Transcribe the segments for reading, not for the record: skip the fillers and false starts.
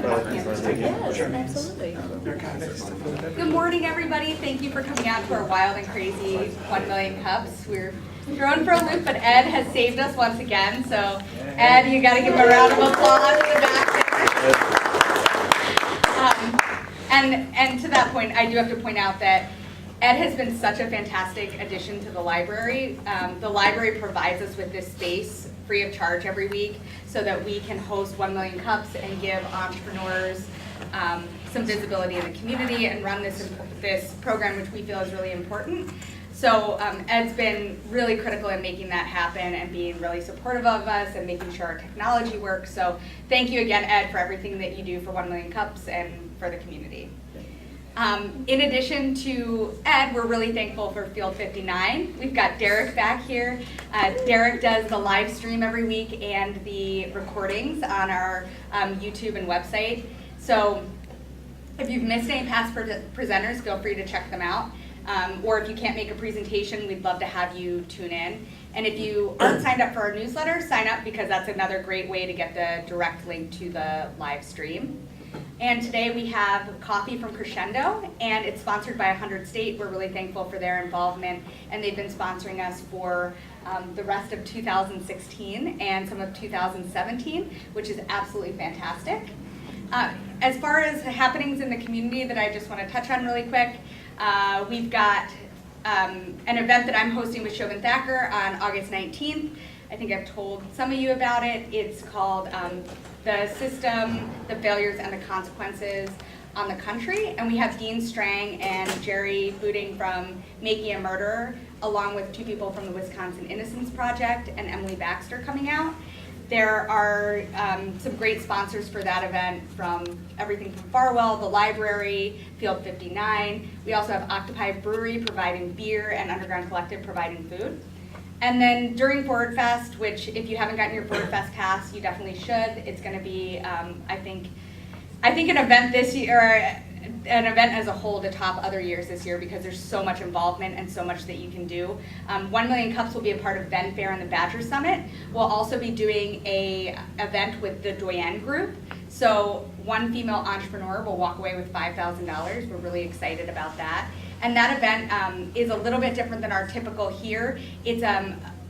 Absolutely. Good morning, everybody. Thank you for coming out to our wild and crazy 1 million cups. We're thrown for a loop, but Ed has saved us once again. So, Ed, you got to give him a round of applause in the back there. And to that point, I do have to point out that Ed has been such a fantastic addition to the library. The library provides us with this space free of charge every week so that we can host 1 million cups and give entrepreneurs some visibility in the community and run this program, which we feel is really important. So Ed's been really critical in making that happen and being really supportive of us and making sure our technology works. So thank you again, Ed, for everything that you do for 1 million cups and for the community. In addition to Ed, we're really thankful for Field 59. We've got Derek back here. Derek does the live stream every week and the recordings on our YouTube and website. So if you've missed any past presenters, feel free to check them out. Or if you can't make a presentation, we'd love to have you tune in. And if you aren't signed up for our newsletter, sign up because that's another great way to get the direct link to the live stream. And today we have coffee from Crescendo, and it's sponsored by 100 State. We're really thankful for their involvement, and they've been sponsoring us for the rest of 2016 and some of 2017, which is absolutely fantastic. As far as happenings in the community that I just want to touch on really quick, we've got an event that I'm hosting with Chauvin Thacker on August 19th. I think I've told some of you about it. It's called The System, the Failures, and the Consequences on the Country. And we have Dean Strang and Jerry Booting from Making a Murderer, along with 2 people from the Wisconsin Innocence Project and Emily Baxter coming out. There are some great sponsors for that event, from everything from Farwell, the library, Field 59. We also have Octopi Brewery providing beer and Underground Collective providing food. And then during Forward Fest, which if you haven't gotten your Forward Fest pass, you definitely should. It's going to be, I think an event this year, an event as a whole to top other years this year because there's so much involvement and so much that you can do. 1 Million Cups will be a part of Ben Fair and the Badger Summit. We'll also be doing a event with the Doyen Group. So one female entrepreneur will walk away with $5,000. We're really excited about that. And that event is a little bit different than our typical here. It's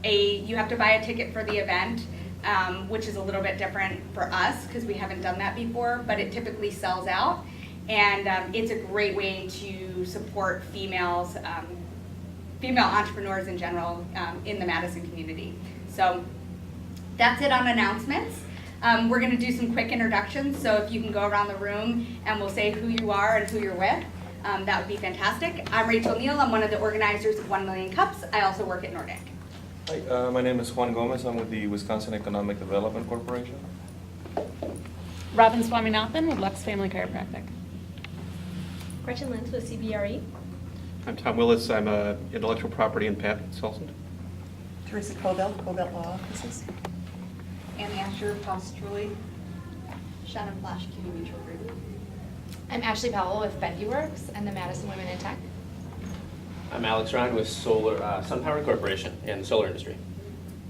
you have to buy a ticket for the event, which is a little bit different for us because we haven't done that before, but it typically sells out. And it's a great way to support female entrepreneurs in general in the Madison community. So that's it on announcements. We're going to do some quick introductions, so if you can go around the room and we'll say who you are and who you're with. That would be fantastic. I'm Rachel Neal. I'm one of the organizers of 1 Million Cups. I also work at Nordic. Hi, my name is Juan Gomez. I'm with the Wisconsin Economic Development Corporation. Robin Swaminathan with Lux Family Chiropractic. Gretchen Lentz with CBRE. I'm Tom Willis. I'm an intellectual property and patent consultant. Teresa Cobell, Cobell Law Offices. Annie Asher, Posturally. Shannon Flash, CUNY Mutual Group. I'm Ashley Powell with BendyWorks and the Madison Women in Tech. I'm Alex Ryan with SunPower Corporation and the solar industry.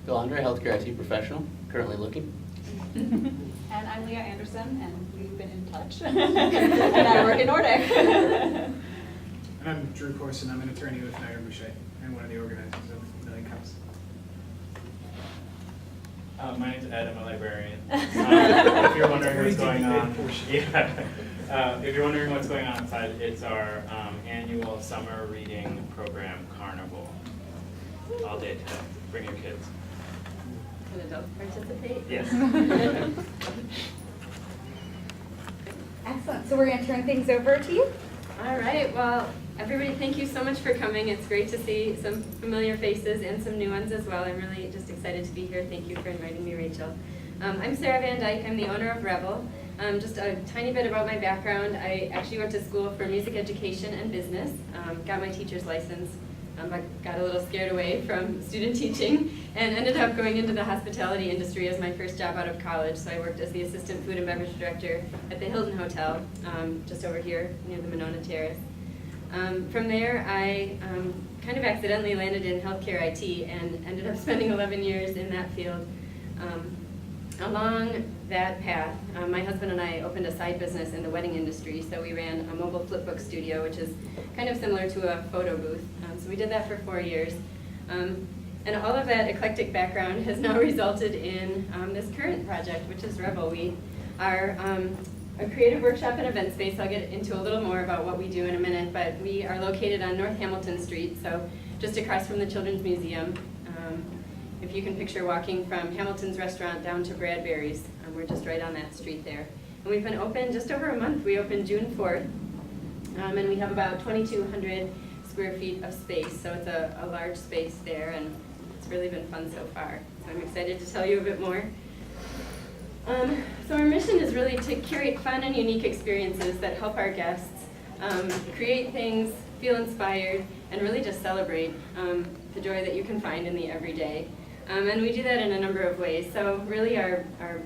Bill Andre, healthcare IT professional, currently looking. And I'm Leah Anderson, and we've been in touch. And I work at Nordic. And I'm Drew Corson. I'm an attorney with Nair Boucher and one of the organizers of Million Cups. My name's Ed. I'm a librarian. If you're wondering what's going on, if you're wondering what's going on inside, it's our annual summer reading program, Carnival. All day today. Bring your kids. Can adults participate? Yes. Excellent. So we're going to turn things over to you. All right. Well, everybody, thank you so much for coming. It's great to see some familiar faces and some new ones as well. I'm really just excited to be here. Thank you for inviting me, Rachel. I'm Sarah Van Dyke. I'm the owner of Revel. Just a tiny bit about my background. I actually went to school for music education and business, got my teacher's license, but got a little scared away from student teaching and ended up going into the hospitality industry as my first job out of college. So I worked as the assistant food and beverage director at the Hilton Hotel, just over here near the Monona Terrace. From there, I kind of accidentally landed in healthcare IT and ended up spending 11 years in that field. along that path, my husband and I opened a side business in the wedding industry. So we ran a mobile flipbook studio, which is kind of similar to a photo booth. So we did that for 4 years. And all of that eclectic background has now resulted in this current project, which is Revel. We are a creative workshop and event space. I'll get into a little more about what we do in a minute, but we are located on North Hamilton Street, so just across from the Children's Museum. If you can picture walking from Hamilton's restaurant down to Bradbury's, we're just right on that street there. And we've been open just over a month. We opened June 4th, and we have about 2,200 square feet of space, so it's a large space there, and it's really been fun so far. So I'm excited to tell you a bit more. So our mission is really to curate fun and unique experiences that help our guests create things, feel inspired, and really just celebrate the joy that you can find in the everyday. And we do that in a number of ways. So really our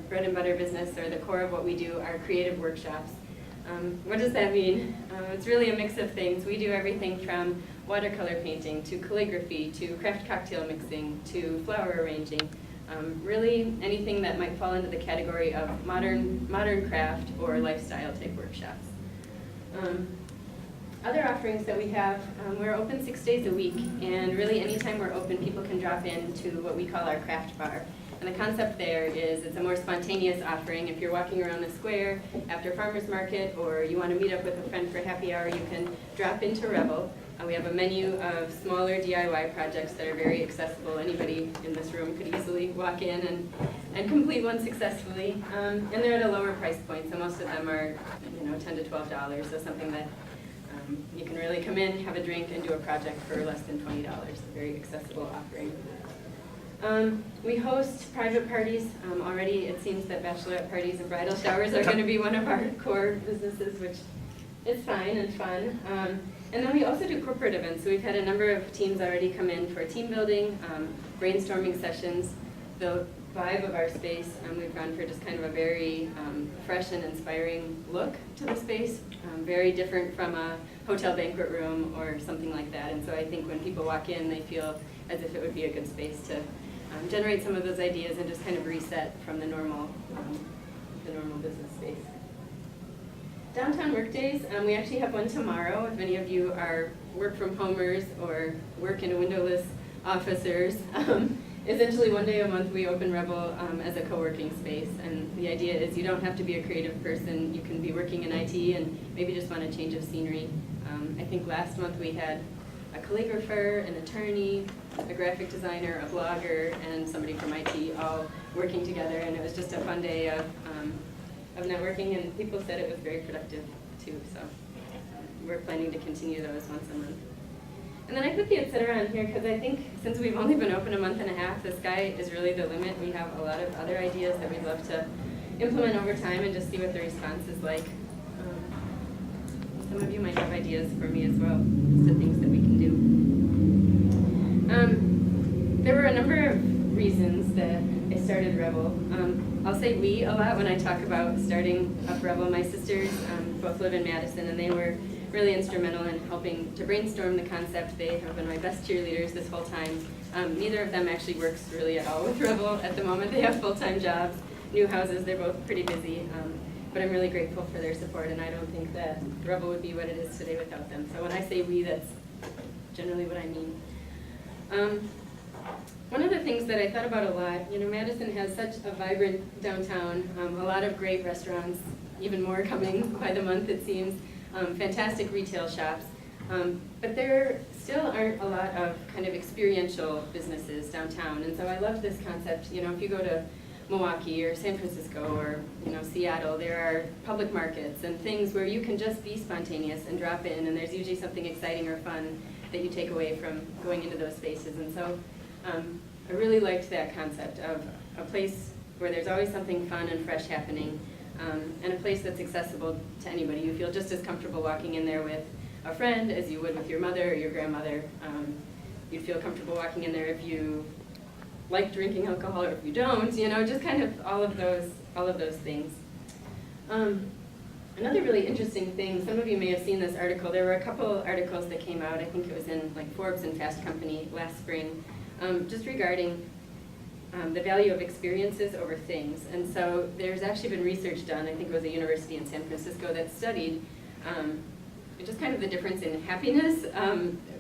bread and butter business, or the core of what we do, are creative workshops. What does that mean? It's really a mix of things. We do everything from watercolor painting to calligraphy to craft cocktail mixing to flower arranging. Really anything that might fall into the category of modern craft or lifestyle type workshops. Other offerings that we have, we're open 6 days a week, and really anytime we're open, people can drop in to what we call our craft bar. And the concept there is it's a more spontaneous offering. If you're walking around the square after farmer's market, or you want to meet up with a friend for happy hour, you can drop into Revel. We have a menu of smaller DIY projects that are very accessible. Anybody in this room could easily walk in and complete one successfully. And they're at a lower price point, so most of them are $10 to $12, so something that you can really come in, have a drink, and do a project for less than $20. A very accessible offering. We host private parties. Already it seems that bachelorette parties and bridal showers are going to be one of our core businesses, which is fine and fun. And then we also do corporate events. So we've had a number of teams already come in for team building, brainstorming sessions. The vibe of our space, we've gone for just kind of a very fresh and inspiring look to the space, very different from a hotel banquet room or something like that. And so I think when people walk in, they feel as if it would be a good space to generate some of those ideas and just kind of reset from the normal business space. Downtown workdays, we actually have one tomorrow. If any of you are work from homers or work in a windowless officers, essentially one day a month we open Revel as a co-working space. And the idea is you don't have to be a creative person. You can be working in IT and maybe just want a change of scenery. I think last month we had a calligrapher, an attorney, a graphic designer, a blogger, and somebody from IT all working together, and it was just a fun day of networking, and people said it was very productive too, so we're planning to continue those once a month. And then I put the etc. on here because I think since we've only been open a month and a half, the sky is really the limit. We have a lot of other ideas that we'd love to implement over time and just see what the response is like. Some of you might have ideas for me as well, as to things that we can do. There were a number of reasons that I started Revel. I'll say we a lot when I talk about starting up Revel. My sisters both live in Madison, and they were really instrumental in helping to brainstorm the concept. They have been my best cheerleaders this whole time. Neither of them actually works really at all with Revel at the moment. They have full-time jobs, new houses, they're both pretty busy. But I'm really grateful for their support, and I don't think that Revel would be what it is today without them. So when I say we, that's generally what I mean. One of the things that I thought about a lot, Madison has such a vibrant downtown, a lot of great restaurants, even more coming by the month it seems, fantastic retail shops, but there still aren't a lot of kind of experiential businesses downtown. And so I love this concept. If you go to Milwaukee or San Francisco or Seattle, there are public markets and things where you can just be spontaneous and drop in, and there's usually something exciting or fun that you take away from going into those spaces. And so I really liked that concept of a place where there's always something fun and fresh happening, and a place that's accessible to anybody. You feel just as comfortable walking in there with a friend as you would with your mother or your grandmother. You'd feel comfortable walking in there if you like drinking alcohol, or if you don't, just kind of all of those things. Another really interesting thing, some of you may have seen this article. There were a couple articles that came out, I think it was in Forbes and Fast Company last spring, just regarding the value of experiences over things. And so there's actually been research done, I think it was a university in San Francisco, that studied just kind of the difference in happiness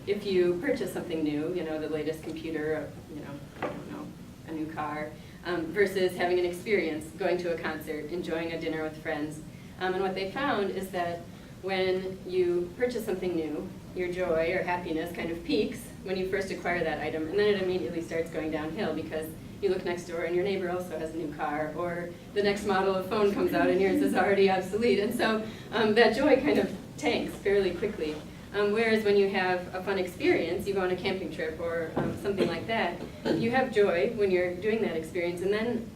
if you purchase something new, you know, the latest computer, you know, I don't know, a new car, versus having an experience, going to a concert, enjoying a dinner with friends. And what they found is that when you purchase something new, your joy or happiness kind of peaks when you first acquire that item, and then it immediately starts going downhill because you look next door and your neighbor also has a new car, or the next model of phone comes out and yours is already obsolete. And so that joy kind of tanks fairly quickly. Whereas when you have a fun experience, you go on a camping trip or something like that, you have joy when you're doing that experience, and then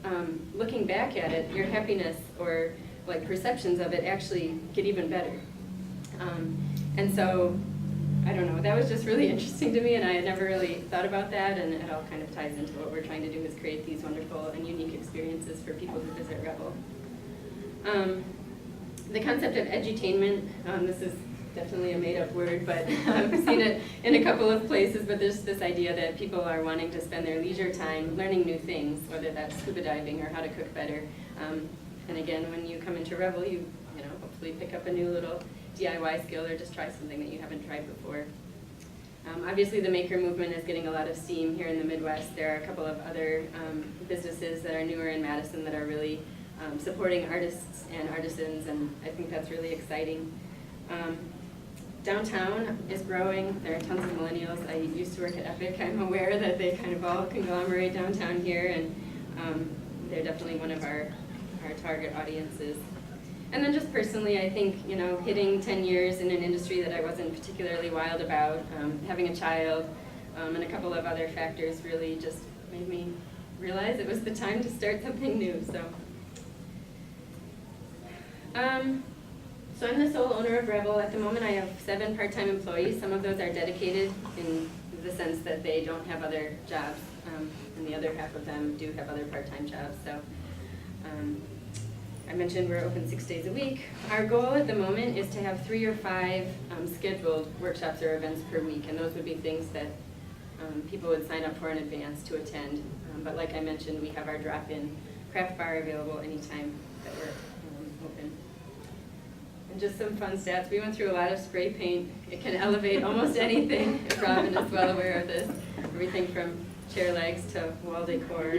looking back at it, your happiness or like perceptions of it actually get even better. And so, I don't know, that was just really interesting to me, and I had never really thought about that, and it all kind of ties into what we're trying to do, is create these wonderful and unique experiences for people who visit Revel. The concept of edutainment, this is definitely a made-up word, but I've seen it in a couple of places, but there's this idea that people are wanting to spend their leisure time learning new things, whether that's scuba diving or how to cook better. And again, when you come into Revel, you know, hopefully pick up a new little DIY skill or just try something that you haven't tried before. Obviously, the maker movement is getting a lot of steam here in the Midwest. There are a couple of other businesses that are newer in Madison that are really supporting artists and artisans, and I think that's really exciting. Downtown is growing. There are tons of millennials. I used to work at Epic. I'm aware that they kind of all conglomerate downtown here, and they're definitely one of our target audiences. And then just personally, I think, you know, hitting 10 years in an industry that I wasn't particularly wild about, having a child, and a couple of other factors really just made me realize it was the time to start something new. So I'm the sole owner of Revel. At the moment, I have 7 part-time employees. Some of those are dedicated in the sense that they don't have other jobs, and the other half of them do have other part-time jobs. So I mentioned we're open 6 days a week. Our goal at the moment is to have 3 or 5 scheduled workshops or events per week, and those would be things that people would sign up for in advance to attend. But like I mentioned, we have our drop-in craft bar available anytime that we're open. And just some fun stats. We went through a lot of spray paint. It can elevate almost anything. Robin is well aware of this. Everything from chair legs to wall decor.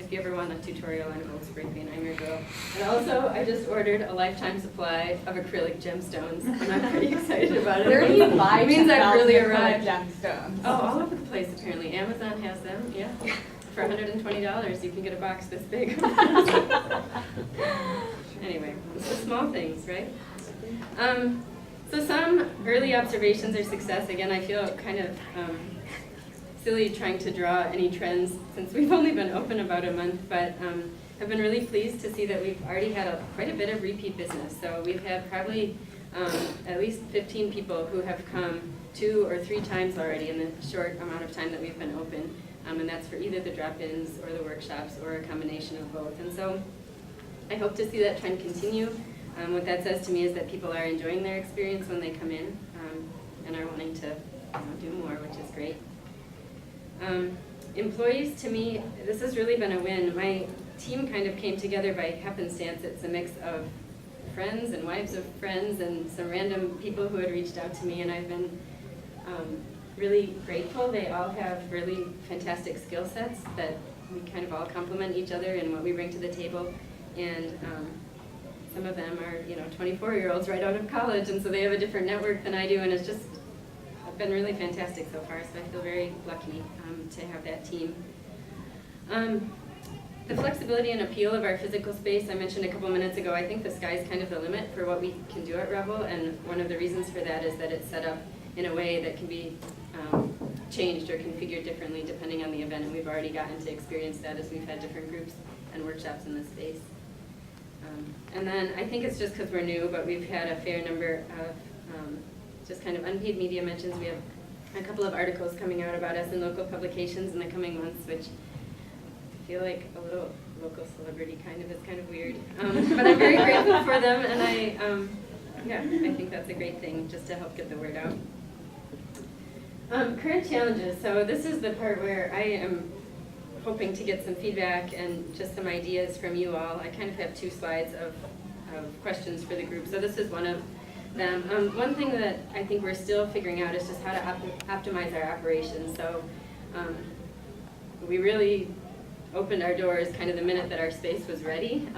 If you ever want a tutorial on old spray paint, I'm your girl. And also, I just ordered a lifetime supply of acrylic gemstones, and I'm pretty excited about it. Where do you buy It means I've really acrylic arrived. gemstones? Oh, all over the place apparently. Amazon has them, yeah. For $120, you can get a box this big. Anyway, it's the small things, right? So some early observations or success. Again, I feel kind of silly trying to draw any trends since we've only been open about a month, but I've been really pleased to see that we've already had quite a bit of repeat business. So we've had probably at least 15 people who have come 2 or 3 times already in the short amount of time that we've been open, and that's for either the drop-ins or the workshops or a combination of both. And so I hope to see that trend continue. What that says to me is that people are enjoying their experience when they come in and are wanting to do more, which is great. Employees, to me, this has really been a win. My team kind of came together by happenstance. It's a mix of friends and wives of friends and some random people who had reached out to me, and I've been really grateful. They all have really fantastic skill sets that we kind of all complement each other in what we bring to the table. And some of them are, 24-year-olds right out of college, and so they have a different network than I do, and it's just been really fantastic so far, so I feel very lucky to have that team. The flexibility and appeal of our physical space, I mentioned a couple minutes ago, I think the sky's kind of the limit for what we can do at Revel, and one of the reasons for that is that it's set up in a way that can be changed or configured differently depending on the event, and we've already gotten to experience that as we've had different groups and workshops in this space. And then I think it's just because we're new, but we've had a fair number of just kind of unpaid media mentions. We have a couple of articles coming out about us in local publications in the coming months, which I feel like a little local celebrity kind of is kind of weird. But I'm very grateful for them, and I think that's a great thing just to help get the word out. Current challenges. So this is the part where I am hoping to get some feedback and just some ideas from you all. I kind of have 2 slides of questions for the group, so this is one of them. One thing that I think we're still figuring out is just how to optimize our operations. So we really opened our doors kind of the minute that our space was ready.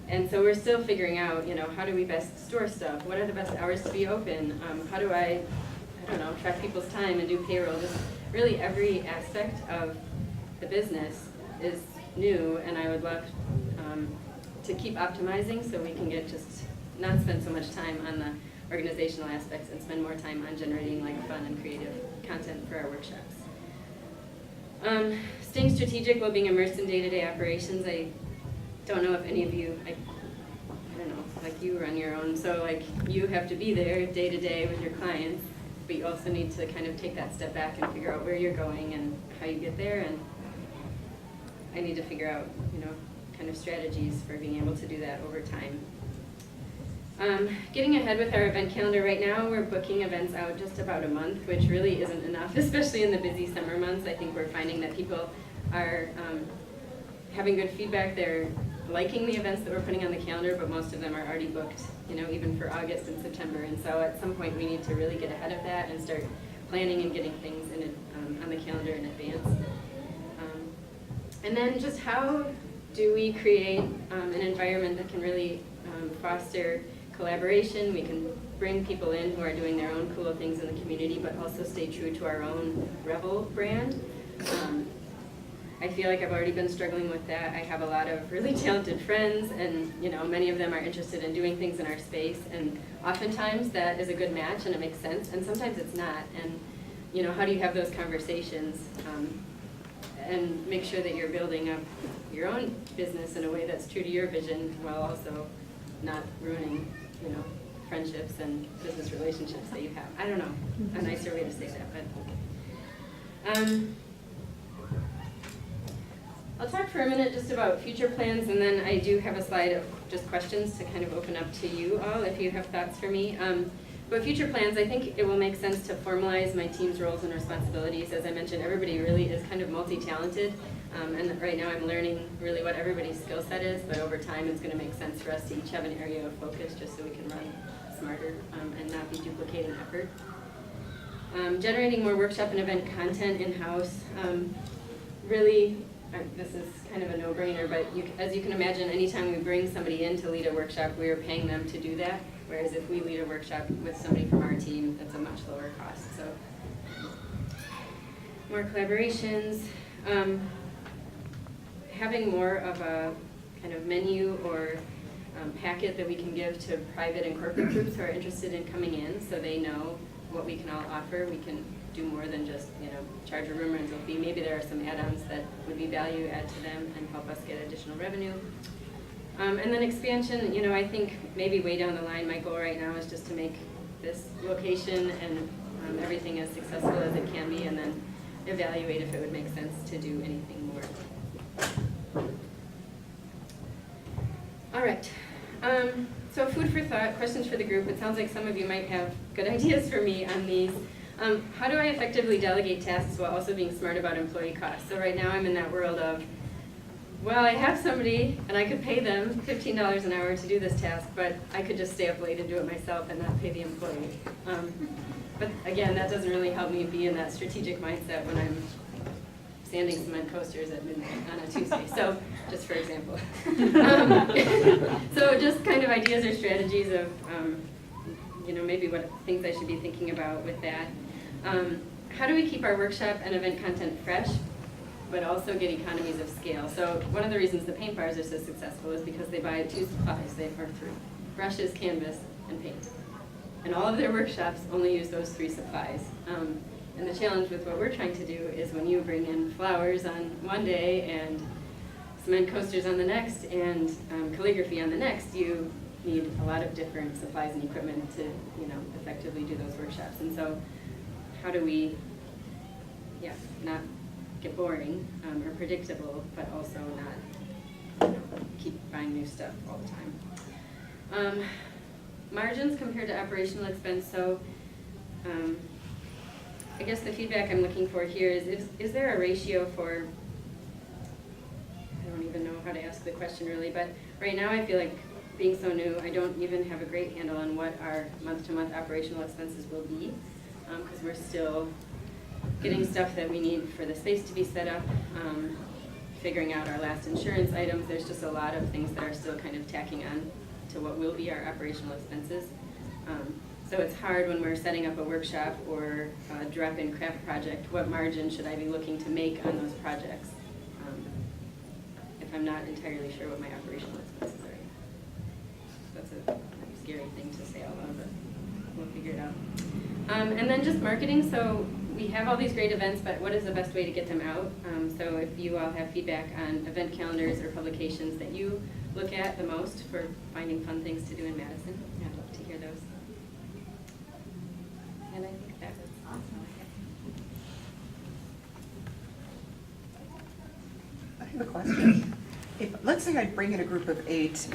And so we're still figuring out, how do we best store stuff? What are the best hours to be open? How do I don't know, track people's time and do payroll? Just really every aspect of the business is new, and I would love to keep optimizing so we can not spend so much time on the organizational aspects and spend more time on generating fun and creative content for our workshops. Staying strategic while being immersed in day-to-day operations. I don't know if any of you, I don't know, you run your own, so you have to be there day to day with your clients, but you also need to kind of take that step back and figure out where you're going and how you get there, and I need to figure out, kind of strategies for being able to do that over time. Getting ahead with our event calendar right now, we're booking events out just about a month, which really isn't enough, especially in the busy summer months. I think we're finding that people are having good feedback. They're liking the events that we're putting on the calendar, but most of them are already booked, even for August and September. And so at some point we need to really get ahead of that and start planning and getting things on the calendar in advance. And then just how do we create an environment that can really foster collaboration? We can bring people in who are doing their own cool things in the community, but also stay true to our own Revel brand. I feel like I've already been struggling with that. I have a lot of really talented friends, and many of them are interested in doing things in our space, and oftentimes that is a good match and it makes sense, and sometimes it's not. And how do you have those conversations and make sure that you're building up your own business in a way that's true to your vision while also not ruining friendships and business relationships that you have. I don't know a nicer way to say that, but I'll talk for a minute just about future plans, and then I do have a slide of just questions to kind of open up to you all if you have thoughts for me. But future plans, I think it will make sense to formalize my team's roles and responsibilities. As I mentioned, everybody really is kind of multi-talented, and right now I'm learning really what everybody's skill set is, but over time it's going to make sense for us to each have an area of focus just so we can run smarter and not be duplicating effort. Generating more workshop and event content in-house. Really, this is kind of a no-brainer, but as you can imagine, anytime we bring somebody in to lead a workshop, we are paying them to do that, whereas if we lead a workshop with somebody from our team, that's a much lower cost. So, more collaborations, having more of a kind of menu or packet that we can give to private and corporate groups who are interested in coming in, so they know what we can all offer. We can do more than just, charge a room rental fee. Maybe there are some add-ons that would be value add to them and help us get additional revenue. And then expansion, I think maybe way down the line, my goal right now is just to make this location and everything as successful as it can be, and then evaluate if it would make sense to do anything more. All right. So food for thought, questions for the group. It sounds like some of you might have good ideas for me on these. How do I effectively delegate tasks while also being smart about employee costs? So right now I'm in that world of, well, I have somebody and I could pay them $15 an hour to do this task, but I could just stay up late and do it myself and not pay the employee. But again, that doesn't really help me be in that strategic mindset when I'm sanding cement coasters at midnight on a Tuesday. So, just for example. So just kind of ideas or strategies of, maybe what things I should be thinking about with that. How do we keep our workshop and event content fresh, but also get economies of scale? So one of the reasons the paint bars are so successful is because they buy 2 supplies, they are 3: brushes, canvas, and paint. And all of their workshops only use those 3 supplies. And the challenge with what we're trying to do is when you bring in flowers on one day and cement coasters on the next and calligraphy on the next, you need a lot of different supplies and equipment to, effectively do those workshops. And so how do we, not get boring or predictable, but also not keep buying new stuff all the time. Margins compared to operational expense. So I guess the feedback I'm looking for here is there a ratio for to ask the question really, but right now I feel like being so new, I don't even have a great handle on what our month-to-month operational expenses will be, because we're still getting stuff that we need for the space to be set up, figuring out our last insurance items. There's just a lot of things that are still kind of tacking on to what will be our operational expenses. So it's hard when we're setting up a workshop or a drop-in craft project, what margin should I be looking to make on those projects if I'm not entirely sure what my operational expenses are. That's a scary thing to say out loud, but we'll figure it out. And then just marketing, so we have all these great events, but what is the best way to get them out? So if you all have feedback on event calendars or publications that you look at the most for finding fun things to do in Madison, I'd love to hear those. And I think that was awesome. I have a question. Let's say I bring in a group of 8,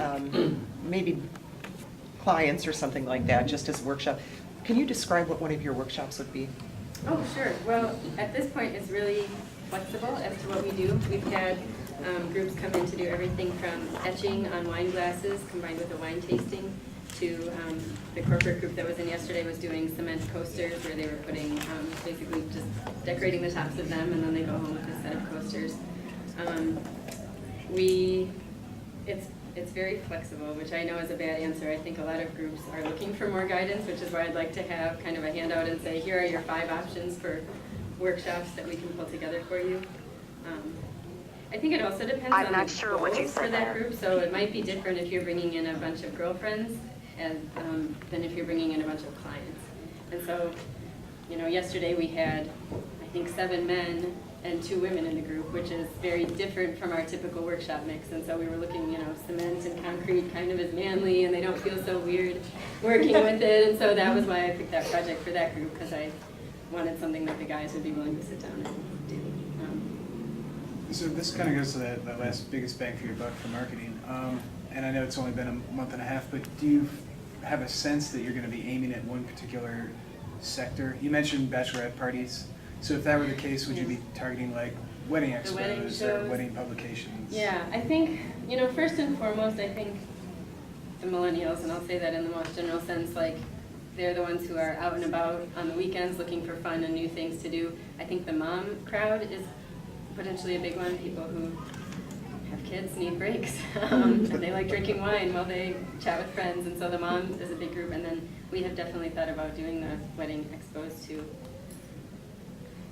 maybe clients or something like that, just as a workshop. Can you describe what one of your workshops would be? Oh, sure. Well, at this point, it's really flexible as to what we do. We've had groups come in to do everything from etching on wine glasses combined with a wine tasting to the corporate group that was in yesterday was doing cement coasters where they were putting, basically just decorating the tops of them, and then they go home with a set of coasters. It's very flexible, which I know is a bad answer. I think a lot of groups are looking for more guidance, which is why I'd like to have kind of a handout and say, here are your 5 options for workshops that we can pull together for you. I think it also depends on the goals for that group. So it might be different if you're bringing in a bunch of girlfriends and than if you're bringing in a bunch of clients. And so, you know, yesterday we had, I think, 7 men and 2 women in the group, which is very different from our typical workshop mix. And so we were looking, you know, cement and concrete kind of as manly, and they don't feel so weird working with it. And so that was why I picked that project for that group, because I wanted something that the guys would be willing to sit down and do. So this kind of goes to that last biggest bang for your buck for marketing. And I know it's only been a month and a half, but do you have a sense that you're going to be aiming at one particular sector? You mentioned bachelorette parties. So if that were the case, would you be targeting like wedding expos or wedding publications? Yeah, I think, you know, first and foremost, I think the millennials, and I'll say that in the most general sense, like they're the ones who are out and about on the weekends looking for fun and new things to do. I think the mom crowd is potentially a big one. People who have kids need breaks and they like drinking wine while they chat with friends, and so the mom is a big group. And then we have definitely thought about doing the wedding expos too.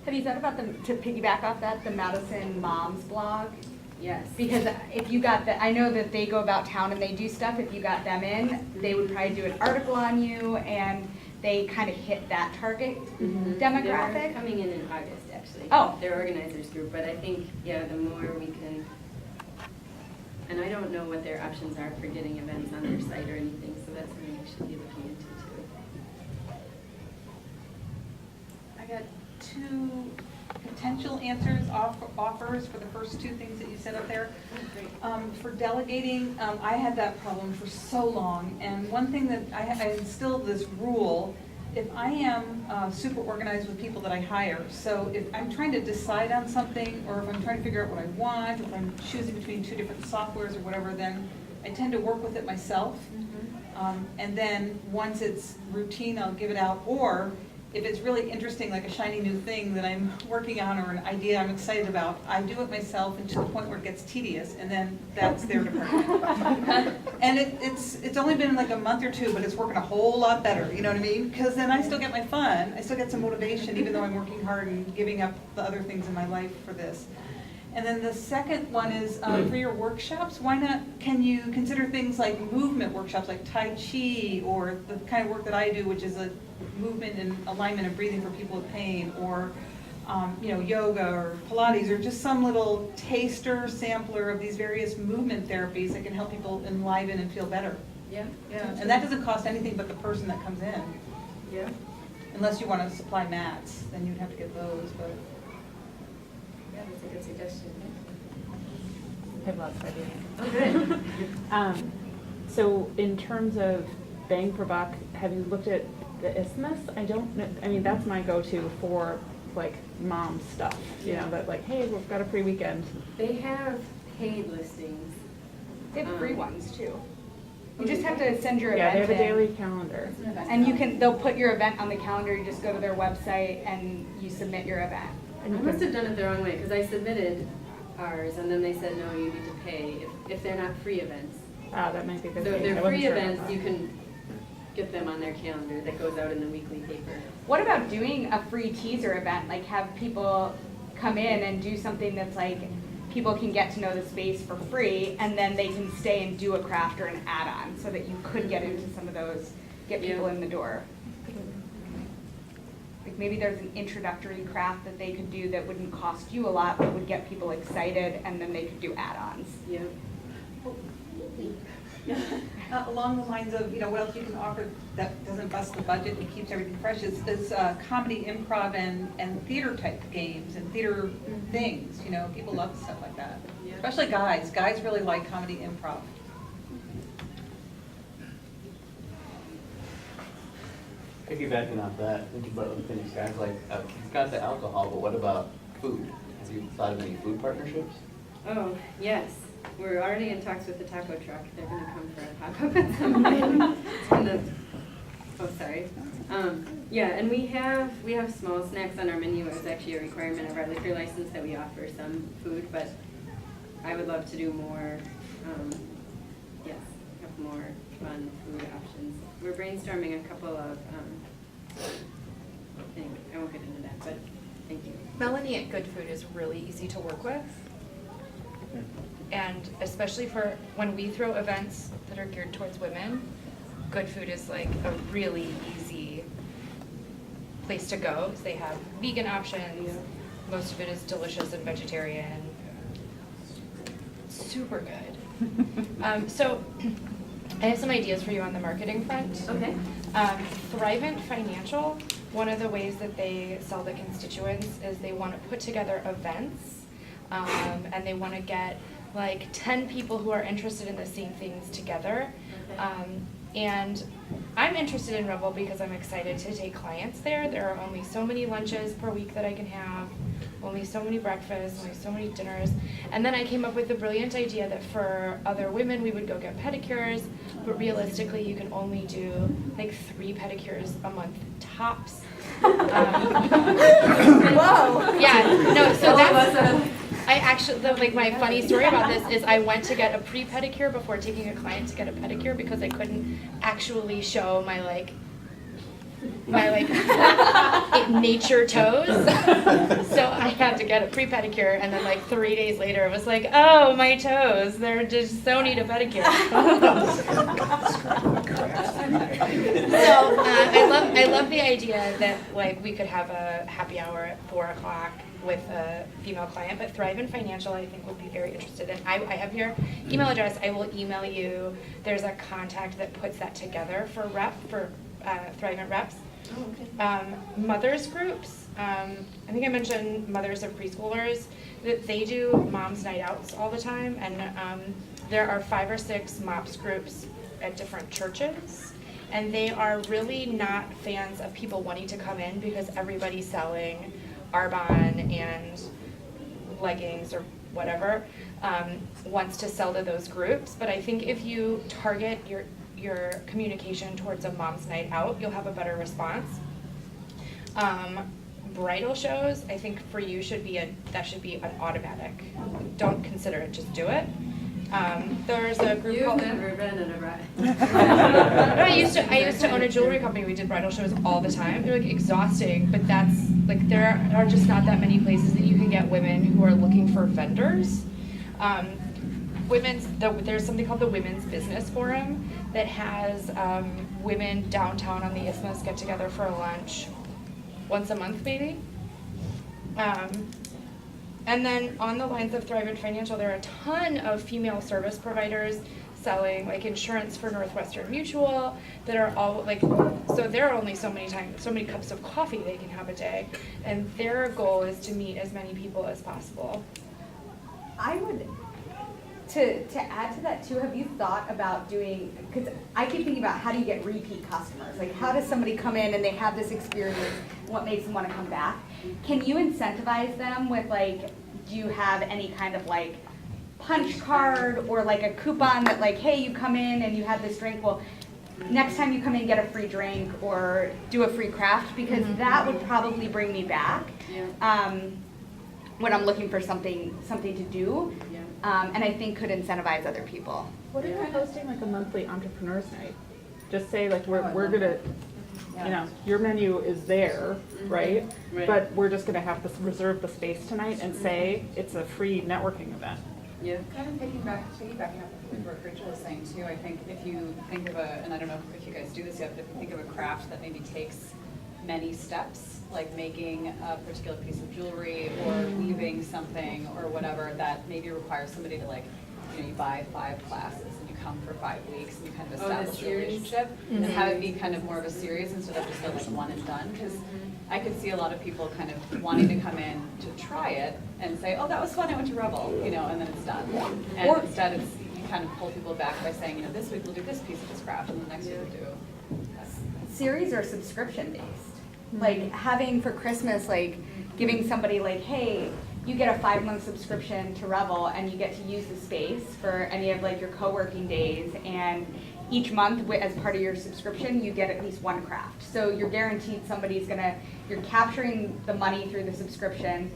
Have you thought about to piggyback off that, the Madison Moms blog? Yes. Because if you got I know that they go about town and they do stuff. If you got them in, they would probably do an article on you, and they kind of hit that target demographic. They're coming in August, actually. Oh. They're organizers group, but I think, yeah, the more we can, and I don't know what their options are for getting events on their site or anything, so that's something we should be looking into too. I got 2 potential offers for the first 2 things that you said up there. For delegating, I had that problem for so long, and one thing that I instilled this rule: if I am super organized with people that I hire, so if I'm trying to decide on something, or if I'm trying to figure out what I want, if I'm choosing between 2 different softwares or whatever, then I tend to work with it myself. And then once it's routine, I'll give it out. Or if it's really interesting, like a shiny new thing that I'm working on or an idea I'm excited about, I do it myself, and to the point where it gets tedious, and then that's their department. And it's only been like a month or 2, but it's working a whole lot better, you know what I mean? Because then I still get my fun, I still get some motivation, even though I'm working hard and giving up the other things in my life for this. And then the second one is for your workshops, why not, can you consider things like movement workshops, like Tai Chi, or the kind of work that I do, which is a movement and alignment and breathing for people with pain, or you know, yoga or Pilates, or just some little taster sampler of these various movement therapies that can help people enliven and feel better. Yeah. Yeah, and that doesn't cost anything but the person that comes in. Yeah. Unless you want to supply mats, then you'd have to get those, but. Yeah, that's a good suggestion. I have lots of ideas. Oh, good. So in terms of bang for buck, have you looked at the Isthmus? I don't know. I mean, that's my go-to for like mom stuff. You know, that like, hey, we've got a free weekend. They have paid listings. They have free ones too. You just have to send your Yeah, event they have a in. daily calendar. And they'll put your event on the calendar, you just go to their website and you submit your event. I must have done it the wrong way, because I submitted ours, and then they said, no, you need to pay if they're not free events. Ah, that might be the So if case. I they're wasn't free sure about events, that. you can get them on their calendar that goes out in the weekly paper. What about doing a free teaser event, like have people come in and do something that's like, people can get to know the space for free, and then they can stay and do a craft or an add-on, so that you could get into some of those, get people in the door. Like maybe there's an introductory craft that they could do that wouldn't cost you a lot, but would get people excited, and then they could do add-ons. Yeah. Along the lines of, what else you can offer that doesn't bust the budget and keeps everything fresh is comedy, improv, and theater type games and theater things, people love stuff like that. Yeah. Especially guys. Guys really like comedy, improv. Piggybacking off that, thinking about other things, guys, like, you've got the alcohol, but what about food? Have you thought of any food partnerships? Oh, yes. We're already in talks with the taco truck. They're gonna come for a taco at some point. Oh, sorry. Yeah, and we have small snacks on our menu. It's actually a requirement of our liquor license that we offer some food, but I would love to do more, yes, have more fun food options. We're brainstorming a couple of, I won't get into that, but thank you. Melanie at Good Food is really easy to work with. And especially for when we throw events that are geared towards women, Good Food is like a really easy place to go, because they have vegan options. Most of it is delicious and vegetarian. Super good. So I have some ideas for you on the marketing front. Okay. Thrivent Financial, one of the ways that they sell the constituents is they want to put together events, and they want to get like 10 people who are interested in the same things together. Okay. And I'm interested in Revel because I'm excited to take clients there. There are only so many lunches per week that I can have, only so many breakfasts, only so many dinners. And then I came up with the brilliant idea that for other women, we would go get pedicures, but realistically, you can only do like 3 pedicures a month tops. Whoa! Yeah, no, so that's, I actually, like my funny story about this is I went to get a pre-pedicure before taking a client to get a pedicure because I couldn't actually show my nature toes. So I had to get a pre-pedicure, and then like 3 days later it was like, oh, my toes, they're just so need a pedicure. So I love the idea that like we could have a happy hour at 4 o'clock with a female client, but Thrivent Financial I think would be very interested in. I have your email address. I will email you. There's a contact that puts that together for Thrivent reps. Oh, okay. Mothers groups. I think I mentioned mothers of preschoolers. That they do moms' night outs all the time, and there are 5 or 6 MOPS groups at different churches. And they are really not fans of people wanting to come in because everybody's selling Arbonne and leggings or whatever, wants to sell to those groups. But I think if you target your communication towards a mom's night out, you'll have a better response. Bridal shows, I think for you that should be an automatic. Don't consider it, just do it. There's a group called. You've never been in a bride. No, I used to own a jewelry company. We did bridal shows all the time. They're like exhausting, but that's like there are just not that many places that you can get women who are looking for vendors. There's something called the Women's Business Forum that has women downtown on the Isthmus get together for a lunch once a month maybe. And then on the lines of Thrivent Financial, there are a ton of female service providers selling like insurance for Northwestern Mutual that are all like, so there are only so many cups of coffee they can have a day, and their goal is to meet as many people as possible. I would, to add to that too, have you thought about doing, because I keep thinking about how do you get repeat customers? Like how does somebody come in and they have this experience, what makes them want to come back? Can you incentivize them with like, do you have any kind of like punch card or like a coupon that like, hey, you come in and you have this drink, well, next time you come in, get a free drink or do a free craft, because that would probably bring me back when I'm looking for something to do, and I think could incentivize other people. What if we're hosting like a monthly entrepreneurs night? Just say like we're gonna, you know, your menu is there, right? But we're just gonna have to reserve the space tonight and say it's a free networking event. Yeah. Kind of piggybacking off of what Rachel was saying too, I think if you think of and I don't know if you guys do this yet, but if you think of a craft that maybe takes many steps, like making a particular piece of jewelry or weaving something or whatever, that maybe requires somebody to like, you know, you buy 5 classes and you come for 5 weeks and you kind of establish a relationship and have it be kind of more of a series instead of just a like one and done. Because I could see a lot of people kind of wanting to come in to try it and say, oh, that was fun, I went to Revel, you know, and then it's done. And or instead it's, you kind of pull people back by saying, you know, this week we'll do this piece of this craft and the next week we'll do. Series or subscription based. Like having for Christmas, like giving somebody like, hey, you get a 5-month subscription to Revel and you get to use the space for any of like your co-working days, and each month as part of your subscription you get at least 1 craft. So you're guaranteed somebody's gonna, you're capturing the money through the subscription.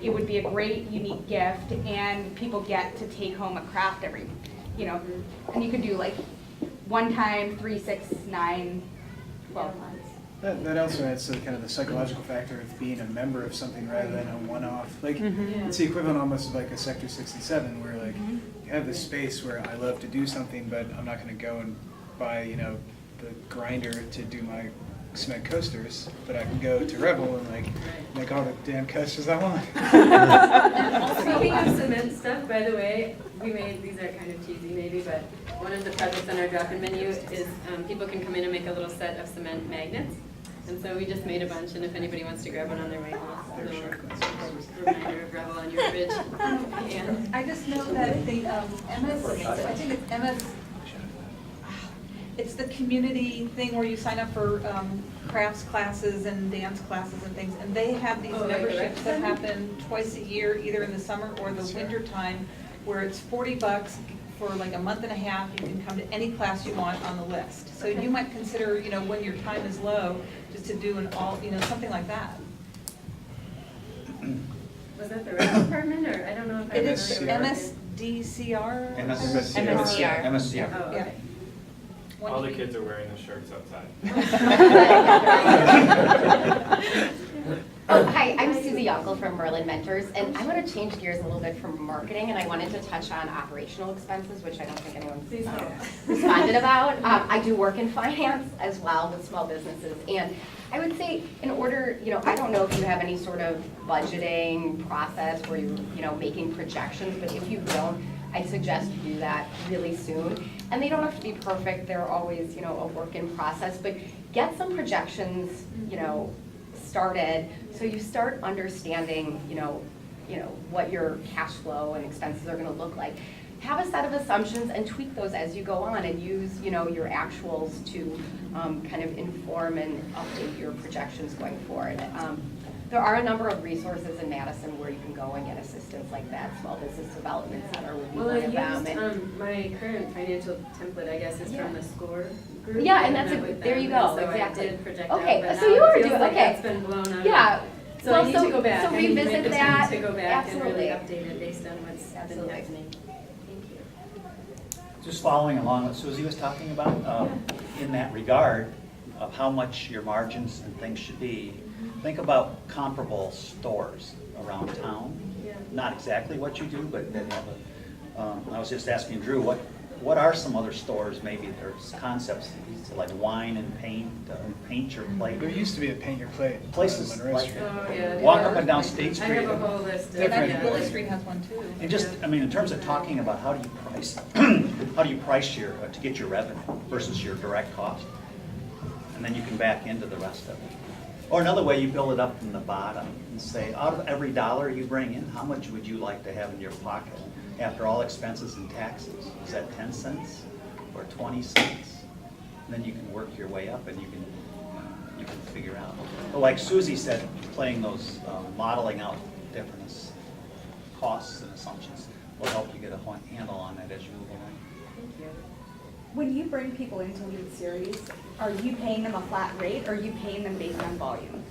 It would be a great unique gift and people get to take home a craft every, you know, and you could do like 1 time, 3, 6, 9, 12 months. That also adds to kind of the psychological factor of being a member of something rather than a one-off. Like, it's the equivalent almost of like a Sector 67 where like you have this space where I love to do something, but I'm not going to go and buy, you know, the grinder to do my cement coasters, but I can go to Revel and like make all the damn coasters I want. Speaking of cement stuff, by the way, we made, these are kind of cheesy maybe, but one of the projects on our drop-in menu is people can come in and make a little set of cement magnets. And so we just made a bunch, and if anybody wants to grab one on their way, a little reminder of Revel on your fridge. I just know that the MS, I think it's MS, it's the community thing where you sign up for crafts classes and dance classes and things, and they have these memberships that happen twice a year, either in the summer or the winter time, where it's $40 for like a month and a half. You can come to any class you want on the list. So you might consider, you know, when your time is low, just to do an all, you know, something like that. Was that the rec department, or I don't know if I It is MSDCR. MSDCR. MSCR. Oh, okay. All the kids are wearing the shirts outside. Hi, I'm Susie Yonkel from Merlin Mentors, and I want to change gears a little bit from marketing, and I wanted to touch on operational expenses, which I don't think anyone's responded about. I do work in finance as well with small businesses, and I would say in order, you know, I don't know if you have any sort of budgeting process where you're, you know, making projections, but if you don't, I suggest you do that really soon. And they don't have to be perfect, they're always, you know, a work in process, but get some projections, you know, started so you start understanding, you know, what your cash flow and expenses are going to look like. Have a set of assumptions and tweak those as you go on, and use, you know, your actuals to kind of inform and update your projections going forward. There are a number of resources in Madison where you can go and get assistance like that. Small Business Development Center would be Well, one I of them. used my current financial template, I guess, is from the SCORE group. Yeah, and that's there you go, so exactly. I did project Okay, out, but so now you it are feels doing, like okay. it's been blown out. Yeah. So well, I need to go back. So I need to revisit make the that. time to go back Absolutely. and really update it based on what's been happening. Thank you. Just following along what Susie was talking about, in that regard of how much your margins and things should be, think about comparable stores around town. Not exactly what you do, but that have a, I was just asking Drew, what are some other stores, maybe there's concepts, like wine and paint, paint your plate? There used to be a paint your plate. Places on Monroe like, Street. Oh, yeah, walk up and down State I Street. have a whole list of And I think Willie Street has one too. And just, I mean, in terms of talking about how do you price, your, to get your revenue versus your direct cost? And then you can back into the rest of it. Or another way, you build it up from the bottom and say, out of every dollar you bring in, how much would you like to have in your pocket after all expenses and taxes? Is that 10 cents or 20 cents? And then you can work your way up and you can figure out. But like Susie said, playing those, modeling out different costs and assumptions. will help you get a handle on that as you move along. Thank you. When you bring people into lead series, are you paying them a flat rate or are you paying them based on volume?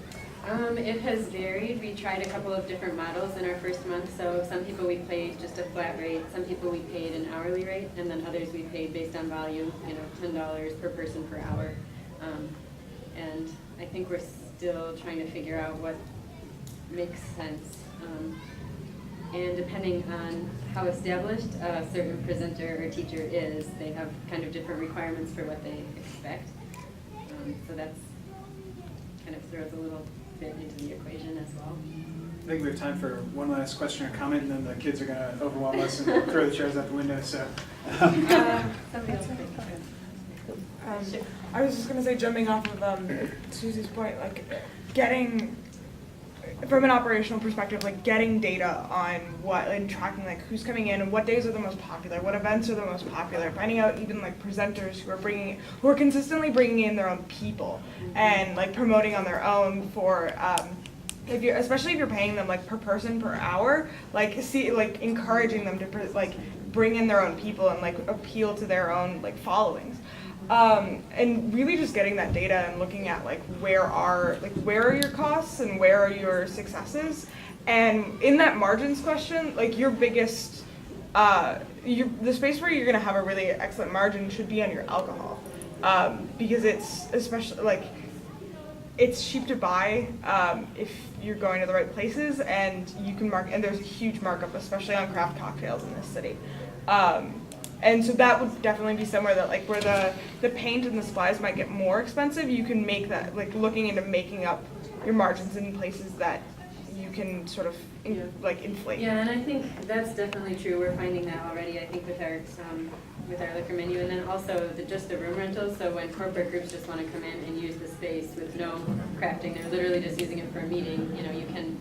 It has varied. We tried a couple of different models in our first month, so some people we paid just a flat rate, some people we paid an hourly rate, and then others we paid based on volume, $10 per person per hour. And I think we're still trying to figure out what makes sense. And depending on how established a certain presenter or teacher is, they have kind of different requirements for what they expect. So that's kind of throws a little bit into the equation as well. I think we have time for one last question or comment, and then the kids are going to overwhelm us and throw the chairs out the window. So, I was just going to say, jumping off of Susie's point, like getting, from an operational perspective, like getting data on what and tracking like who's coming in and what days are the most popular, what events are the most popular, finding out even like presenters who are consistently bringing in their own people and like promoting on their own for especially if you're paying them like per person per hour, like encouraging them to bring in their own people and like appeal to their own like followings. And really just getting that data and looking at like where are your costs and where are your successes, and in that margins question, like your biggest the space where you're going to have a really excellent margin should be on your alcohol, because it's especially like it's cheap to buy if you're going to the right places, and you can and there's a huge markup, especially on craft cocktails in this city. And so that would definitely be somewhere that like where the paint and the supplies might get more expensive, you can make that, like looking into making up your margins in places that you can sort of inflate. Yeah, and I think that's definitely true. We're finding that already, I think, with our liquor menu, and then also just the room rentals. So when corporate groups just want to come in and use the space with no crafting, they're literally just using it for a meeting, you can,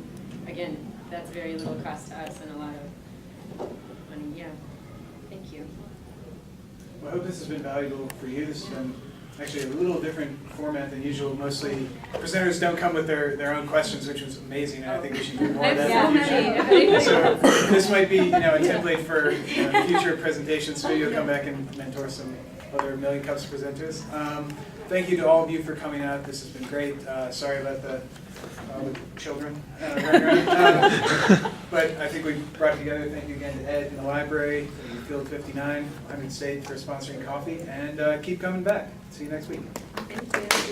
again, that's very little cost to us and a lot of money. Yeah, thank you. well, I hope this has been valuable for you. This has been actually a little different format than usual. Mostly presenters don't come with their own questions, which was amazing, and I think we should do more of that in the future. So this might be a template for future presentations. Maybe you'll come back and mentor some other Million Cups presenters. Thank you to all of you for coming out. This has been great. Sorry about the children running around. But I think we brought it together. Thank you again to Ed in the library, to Field 59, 100 State for sponsoring coffee, and keep coming back. See you next week. Thank you.